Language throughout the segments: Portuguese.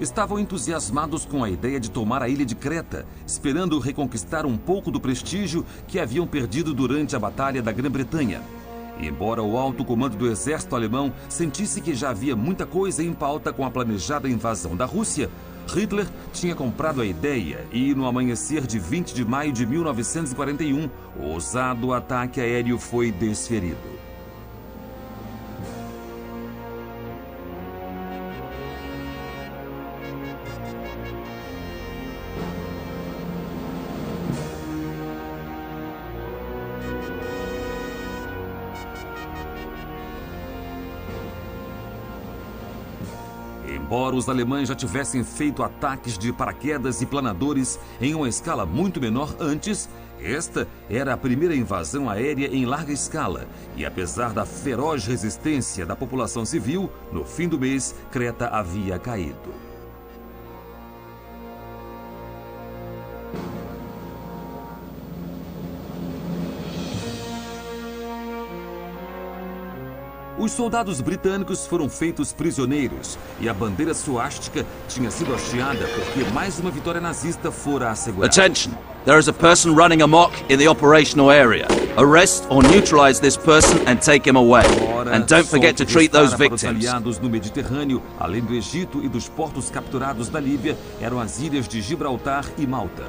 estavam entusiasmados com a ideia de tomar a ilha de Creta, esperando reconquistar um pouco do prestígio que haviam perdido durante a Batalha da Grã-Bretanha. E embora o alto comando do exército alemão sentisse que já havia muita coisa em pauta com a planejada invasão da Rússia, Hitler tinha comprado a ideia e, no amanhecer de 20 de maio de 1941, o ousado ataque aéreo foi desferido. Embora os alemães já tivessem feito ataques de paraquedas e planadores em uma escala muito menor antes, esta era a primeira invasão aérea em larga escala. E apesar da feroz resistência da população civil, no fim do mês, Creta havia caído. Os soldados britânicos foram feitos prisioneiros e a bandeira suástica tinha sido hasteada porque mais uma vitória nazista fora assegurada. Attention! There is a person running amok in the operational area. Arrest or neutralize this person and take him away. And don't forget to treat those victims. Os aliados no Mediterrâneo, além do Egito e dos portos capturados da Líbia, eram as ilhas de Gibraltar e Malta.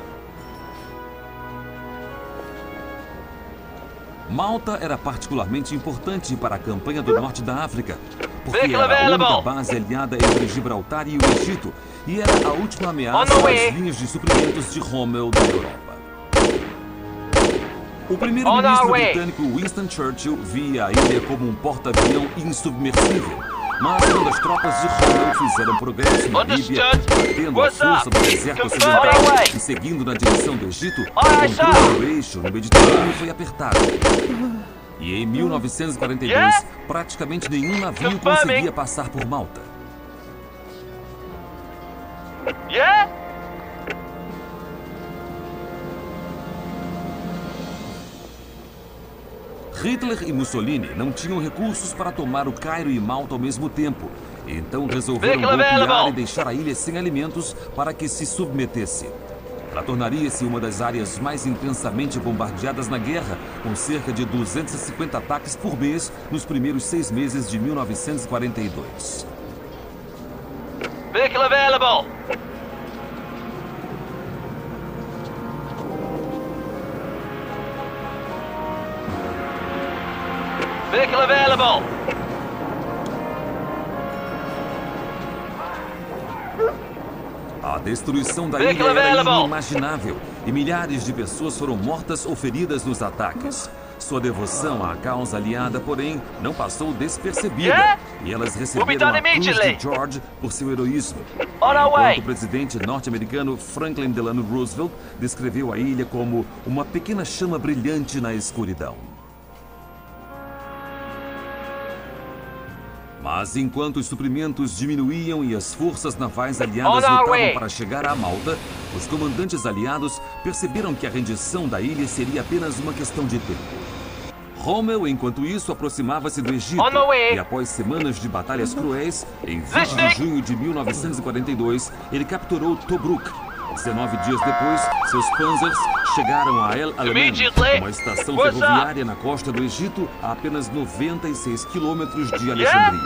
Malta era particularmente importante para a campanha do norte da África, porque era a única base aliada entre Gibraltar e o Egito e era a última ameaça às linhas de suprimentos de Rommel da Europa. O primeiro-ministro britânico Winston Churchill via a ilha como um porta-avião insubmersível. Mas quando as tropas de Rommel fizeram progresso na Líbia, batendo a força do deserto ocidental e seguindo na direção do Egito, o controle do eixo no Mediterrâneo foi apertado. E em 1942, praticamente nenhum navio conseguia passar por Malta. Hitler e Mussolini não tinham recursos para tomar o Cairo e Malta ao mesmo tempo. Então resolveram golpear e deixar a ilha sem alimentos para que se submetesse. Ela tornaria-se uma das áreas mais intensamente bombardeadas na guerra, com cerca de 250 ataques por mês nos primeiros 6 meses de 1942. Vehicle available! Vehicle available! A destruição da ilha era inimaginável e milhares de pessoas foram mortas ou feridas nos ataques. Sua devoção à causa aliada, porém, não passou despercebida e elas receberam a Cruz de George por seu heroísmo. Enquanto o presidente norte-americano Franklin Delano Roosevelt descreveu a ilha como uma pequena chama brilhante na escuridão. Mas enquanto os suprimentos diminuíam e as forças navais aliadas lutavam para chegar a Malta, os comandantes aliados perceberam que a rendição da ilha seria apenas uma questão de tempo. Rommel, enquanto isso, aproximava-se do Egito e após semanas de batalhas cruéis, em 20 de junho de 1942, ele capturou Tobruk. 19 dias depois, seus panzers chegaram a El Alamein, uma estação ferroviária na costa do Egito, a apenas 96 quilômetros de Alexandria.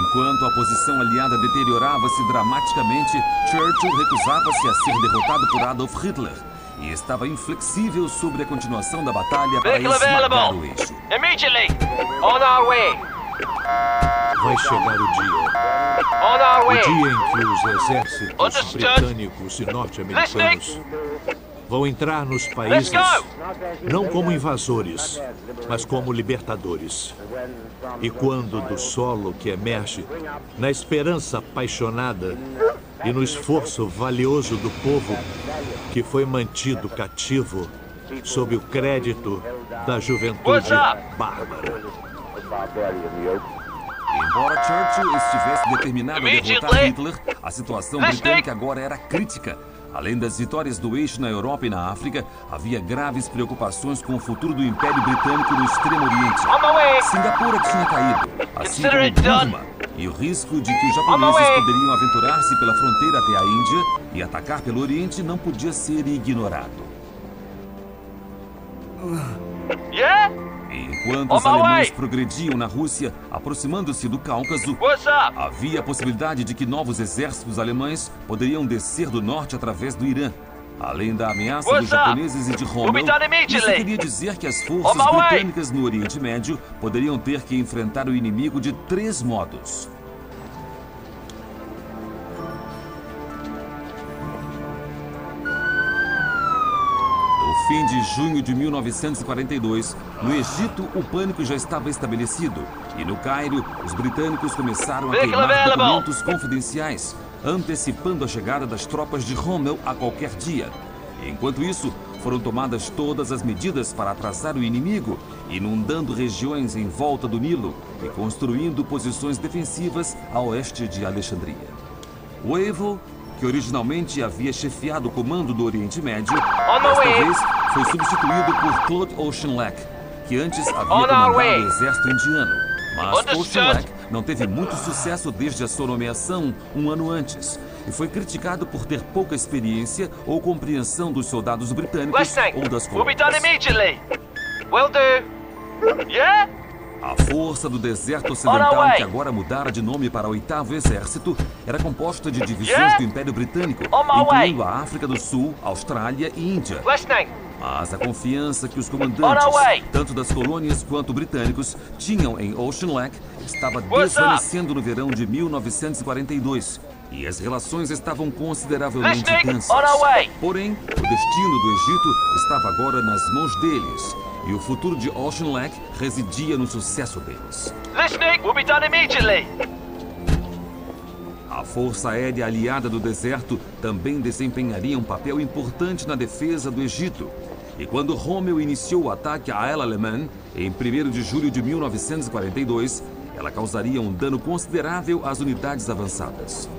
Enquanto a posição aliada deteriorava-se dramaticamente, Churchill recusava-se a ser derrotado por Adolf Hitler e estava inflexível sobre a continuação da batalha para esmagar o eixo. Vai chegar o dia. O dia em que os exércitos britânicos e norte-americanos vão entrar nos países não como invasores, mas como libertadores. E quando do solo que emerge, na esperança apaixonada e no esforço valioso do povo que foi mantido cativo sob o crédito da juventude bárbara. Embora Churchill estivesse determinado a derrotar Hitler, a situação britânica agora era crítica. Além das vitórias do eixo na Europa e na África, havia graves preocupações com o futuro do Império Britânico no Extremo Oriente. Singapura tinha caído, assim como Burma, E o risco de que os japoneses poderiam aventurar-se pela fronteira até a Índia e atacar pelo Oriente não podia ser ignorado. Enquanto os alemães progrediam na Rússia, aproximando-se do Cáucaso, havia a possibilidade de que novos exércitos alemães poderiam descer do norte através do Irã. Além da ameaça dos japoneses e de Rommel, isso queria dizer que as forças britânicas no Oriente Médio poderiam ter que enfrentar o inimigo de 3 modos. No fim de junho de 1942, no Egito, o pânico já estava estabelecido. E no Cairo, os britânicos começaram a queimar documentos confidenciais, antecipando a chegada das tropas de Rommel a qualquer dia. Enquanto isso, foram tomadas todas as medidas para atrasar o inimigo, inundando regiões em volta do Nilo e construindo posições defensivas a oeste de Alexandria. Wavell, que originalmente havia chefiado o comando do Oriente Médio, desta vez foi substituído por Claude Auchinleck, que antes havia comandado o exército indiano. Mas Auchinleck não teve muito sucesso desde a sua nomeação um ano antes e foi criticado por ter pouca experiência ou compreensão dos soldados britânicos ou das colônias. A força do deserto ocidental, que agora mudara de nome para o 8º Exército, era composta de divisões do Império Britânico, incluindo a África do Sul, Austrália e Índia. Mas a confiança que os comandantes, tanto das colônias quanto britânicos, tinham em Auchinleck estava desvanecendo no verão de 1942 e as relações estavam consideravelmente tensas. Porém, o destino do Egito estava agora nas mãos deles e o futuro de Auchinleck residia no sucesso deles. A Força Aérea Aliada do Deserto também desempenharia um papel importante na defesa do Egito. E quando Rommel iniciou o ataque a El Alamein, em 1º de julho de 1942, ela causaria um dano considerável às unidades avançadas.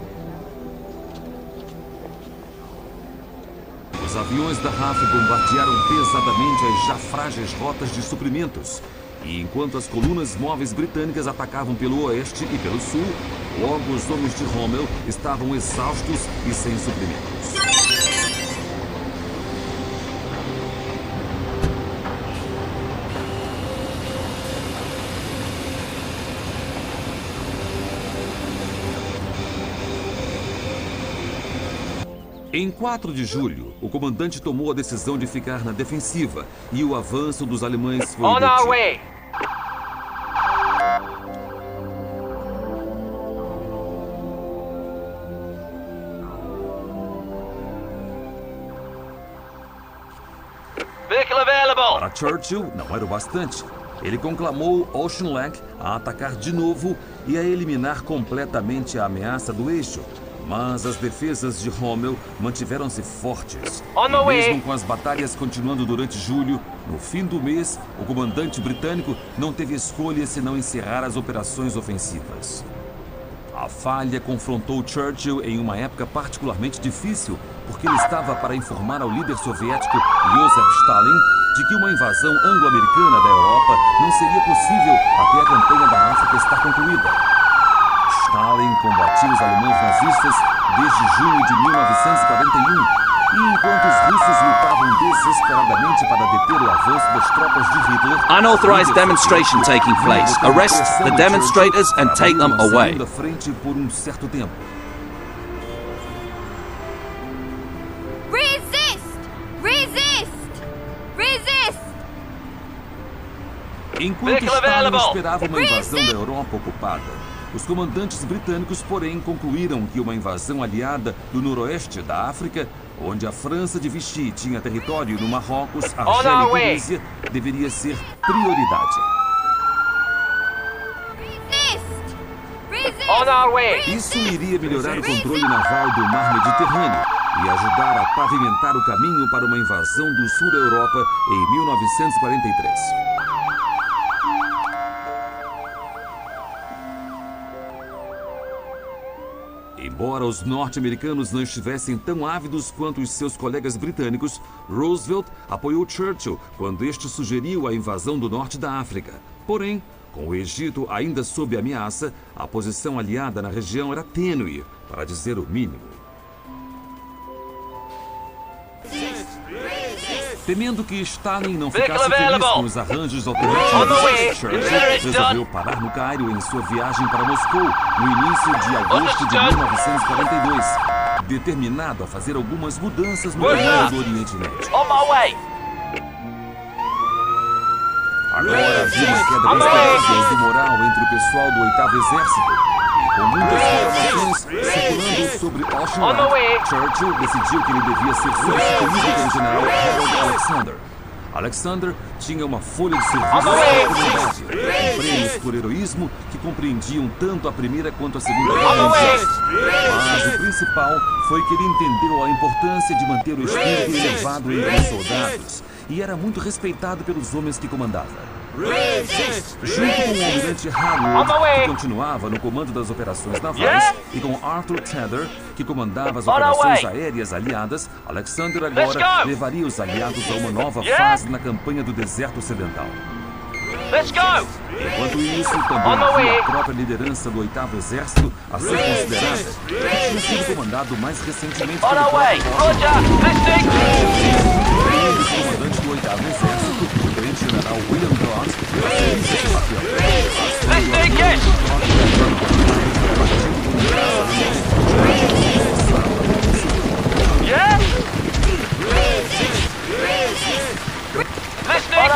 Os aviões da RAF bombardearam pesadamente as já frágeis rotas de suprimentos. E enquanto as colunas móveis britânicas atacavam pelo oeste e pelo sul, logo os homens de Rommel estavam exaustos e sem suprimentos. Em 4 de julho, o comandante tomou a decisão de ficar na defensiva e o avanço dos alemães foi detido. Para Churchill, não era o bastante. Ele conclamou Auchinleck a atacar de novo e a eliminar completamente a ameaça do eixo. Mas as defesas de Rommel mantiveram-se fortes. E mesmo com as batalhas continuando durante julho, no fim do mês, o comandante britânico não teve escolha senão encerrar as operações ofensivas. A falha confrontou Churchill em uma época particularmente difícil, porque ele estava para informar ao líder soviético Joseph Stalin de que uma invasão anglo-americana da Europa não seria possível até a campanha da África estar concluída. Stalin combatia os alemães nazistas desde junho de 1941 e enquanto os russos lutavam desesperadamente para deter o avanço das tropas de Hitler, unauthorized demonstration taking place. Arrest the demonstrators and take them away. Frente por um certo tempo. Resist! Resist! Resist! Enquanto Stalin esperava uma invasão da Europa ocupada, os comandantes britânicos, porém, concluíram que uma invasão aliada do noroeste da África, onde a França de Vichy tinha território no Marrocos, Argélia e Tunísia, deveria ser prioridade. Isso iria melhorar o controle naval do mar Mediterrâneo e ajudar a pavimentar o caminho para uma invasão do sul da Europa em 1943. Embora os norte-americanos não estivessem tão ávidos quanto os seus colegas britânicos, Roosevelt apoiou Churchill quando este sugeriu a invasão do norte da África. Porém, Com o Egito ainda sob ameaça, a posição aliada na região era tênue, para dizer o mínimo. Temendo que Stalin não ficasse feliz com os arranjos alternativos, Churchill resolveu parar no Cairo em sua viagem para Moscou no início de agosto de 1942, determinado a fazer algumas mudanças no comando do Oriente Médio. Agora havia uma queda misteriosa de moral entre o pessoal do 8º Exército. Com muitas informações circulando sobre Auchinleck, Churchill decidiu que ele devia ser substituído pelo general Harold Alexander. Alexander tinha uma folha de serviço com prêmios por heroísmo que compreendiam tanto a Primeira quanto a Segunda Guerra Mundial. Mas o principal foi que ele entendeu a importância de manter o espírito elevado entre os soldados e era muito respeitado pelos homens que comandava. Junto com o almirante Harwood, que continuava no comando das operações navais, e com Arthur Tedder, que comandava as operações aéreas aliadas, Alexander agora levaria os aliados a uma nova fase na campanha do deserto ocidental. Enquanto isso, também havia a própria liderança do 8º Exército a ser considerada, que tinha sido comandado mais recentemente pelo próprio o comandante do 8º Exército, o tenente-general William Dodd, assumiu esse papel. Sir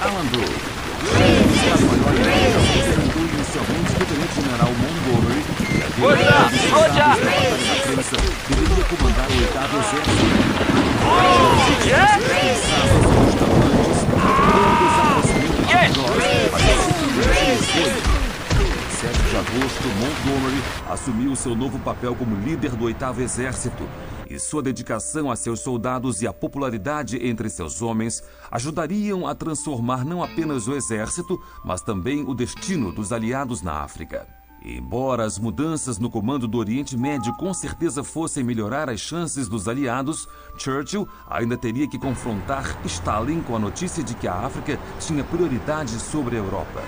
Alan Brooke, Estado-Maior representou inicialmente o tenente-general Montgomery, que havia na batalha da França, deveria comandar o 8º Exército. Em 7 de agosto, Montgomery assumiu seu novo papel como líder do 8º Exército, e sua dedicação a seus soldados e a popularidade entre seus homens ajudariam a transformar não apenas o exército, mas também o destino dos aliados na África. Embora as mudanças no comando do Oriente Médio com certeza fossem melhorar as chances dos aliados, Churchill ainda teria que confrontar Stalin com a notícia de que a África tinha prioridade sobre a Europa.